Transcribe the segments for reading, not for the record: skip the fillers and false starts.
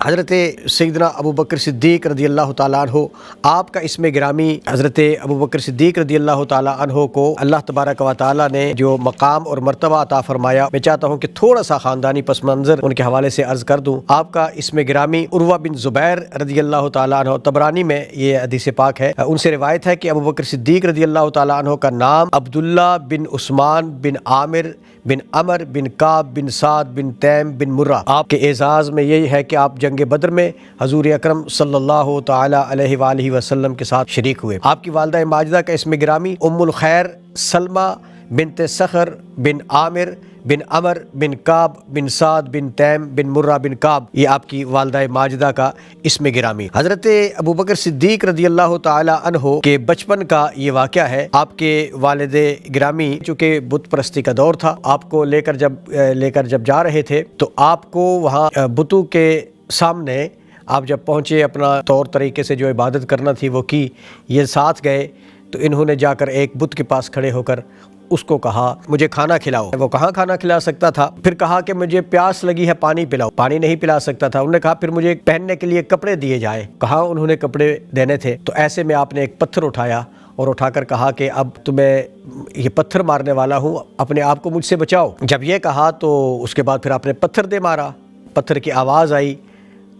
حضرت سیدنا ابو بکر صدیق رضی اللہ تعالیٰ عنہ، آپ کا اسم گرامی حضرت ابو بکر صدیق رضی اللہ تعالیٰ عنہ کو اللہ تبارک و تعالیٰ نے جو مقام اور مرتبہ عطا فرمایا، میں چاہتا ہوں کہ تھوڑا سا خاندانی پس منظر ان کے حوالے سے عرض کر دوں۔ آپ کا اسم گرامی عروہ بن زبیر رضی اللہ تعالیٰ عنہ، طبرانی میں یہ حدیث پاک ہے، ان سے روایت ہے کہ ابو بکر صدیق رضی اللہ تعالیٰ عنہ کا نام عبداللہ بن عثمان بن عامر بن عمر بن کعب بن سعد بن تیم بن مرہ۔ آپ کے اعزاز میں یہی ہے کہ آپ جنگ بدر میں حضور اکرم صلی اللہ تعالی علیہ وآلہ وسلم کے ساتھ شریک ہوئے۔ آپ کی والدہ ماجدہ کا اسم گرامی ام الخیر سلمہ بنت صخر بن عامر بن عمر بن کعب بن سعد بن تیم بن مرہ بن کعب، یہ آپ کی والدہ ماجدہ کا اسم گرامی۔ حضرت ابو بکر صدیق رضی اللہ تعالی عنہ کے بچپن کا یہ واقعہ ہے۔ آپ کے والد گرامی، چونکہ بت پرستی کا دور تھا، آپ کو لے کر جب جا رہے تھے تو آپ کو وہاں بتوں کے سامنے آپ جب پہنچے، اپنا طور طریقے سے جو عبادت کرنا تھی وہ کی، یہ ساتھ گئے تو انہوں نے جا کر ایک بت کے پاس کھڑے ہو کر اس کو کہا مجھے کھانا کھلاؤ۔ وہ کہاں کھانا کھلا سکتا تھا؟ پھر کہا کہ مجھے پیاس لگی ہے، پانی پلاؤ۔ پانی نہیں پلا سکتا تھا۔ انہوں نے کہا پھر مجھے پہننے کے لیے کپڑے دیے جائے۔ کہا انہوں نے کپڑے دینے تھے، تو ایسے میں آپ نے ایک پتھر اٹھایا اور اٹھا کر کہا کہ اب تمہیں یہ پتھر مارنے والا ہوں، اپنے آپ کو مجھ سے بچاؤ۔ جب یہ کہا تو اس کے بعد پھر آپ نے پتھر دے مارا۔ پتھر کی آواز آئی،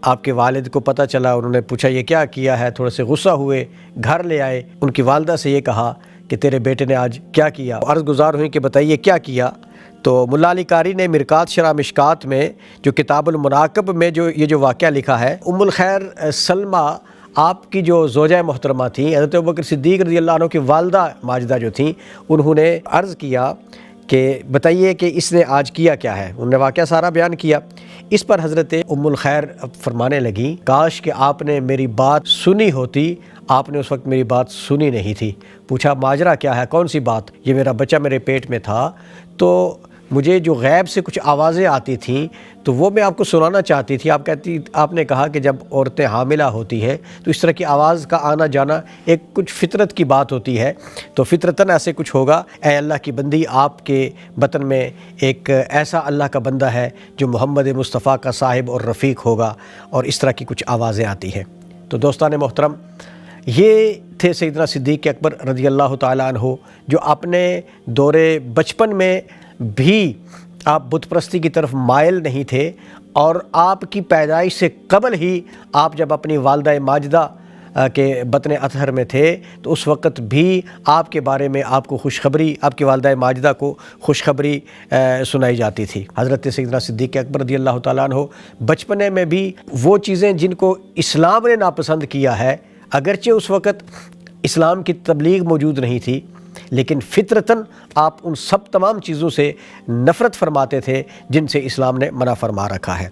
آپ کے والد کو پتہ چلا، انہوں نے پوچھا یہ کیا کیا ہے، تھوڑے سے غصہ ہوئے، گھر لے آئے، ان کی والدہ سے یہ کہا کہ تیرے بیٹے نے آج کیا کیا۔ عرض گزار ہوئی کہ بتائیے کیا کیا۔ تو ملا علی قاری نے مرقات شرح مشکات میں جو کتاب المناقب میں یہ جو واقعہ لکھا ہے، ام الخیر سلمہ آپ کی جو زوجہ محترمہ تھیں، حضرت ابو بکر صدیق رضی اللہ عنہ کی والدہ ماجدہ جو تھیں، انہوں نے عرض کیا کہ بتائیے کہ اس نے آج کیا کیا ہے۔ انہوں نے واقعہ سارا بیان کیا۔ اس پر حضرت ام الخیر فرمانے لگیں کاش کہ آپ نے میری بات سنی ہوتی، آپ نے اس وقت میری بات سنی نہیں تھی۔ پوچھا ماجرا کیا ہے، کون سی بات؟ یہ میرا بچہ میرے پیٹ میں تھا تو مجھے جو غیب سے کچھ آوازیں آتی تھیں تو وہ میں آپ کو سنانا چاہتی تھی۔ آپ نے کہا کہ جب عورتیں حاملہ ہوتی ہیں تو اس طرح کی آواز کا آنا جانا ایک کچھ فطرت کی بات ہوتی ہے، تو فطرتاً ایسے کچھ ہوگا۔ اے اللہ کی بندی، آپ کے بطن میں ایک ایسا اللہ کا بندہ ہے جو محمد مصطفیٰ کا صاحب اور رفیق ہوگا، اور اس طرح کی کچھ آوازیں آتی ہیں۔ تو دوستان محترم، یہ تھے سیدنا صدیق اکبر رضی اللہ تعالیٰ عنہ، جو اپنے دور بچپن میں بھی آپ بت پرستی کی طرف مائل نہیں تھے، اور آپ کی پیدائش سے قبل ہی آپ جب اپنی والدہ ماجدہ کے بطن اطہر میں تھے تو اس وقت بھی آپ کے بارے میں آپ کو خوشخبری، آپ کی والدہ ماجدہ کو خوشخبری سنائی جاتی تھی۔ حضرت سیدنا صدیق اکبر رضی اللہ تعالیٰ عنہ بچپنے میں بھی وہ چیزیں جن کو اسلام نے ناپسند کیا ہے، اگرچہ اس وقت اسلام کی تبلیغ موجود نہیں تھی، لیکن فطرتاً آپ ان سب تمام چیزوں سے نفرت فرماتے تھے جن سے اسلام نے منع فرما رکھا ہے۔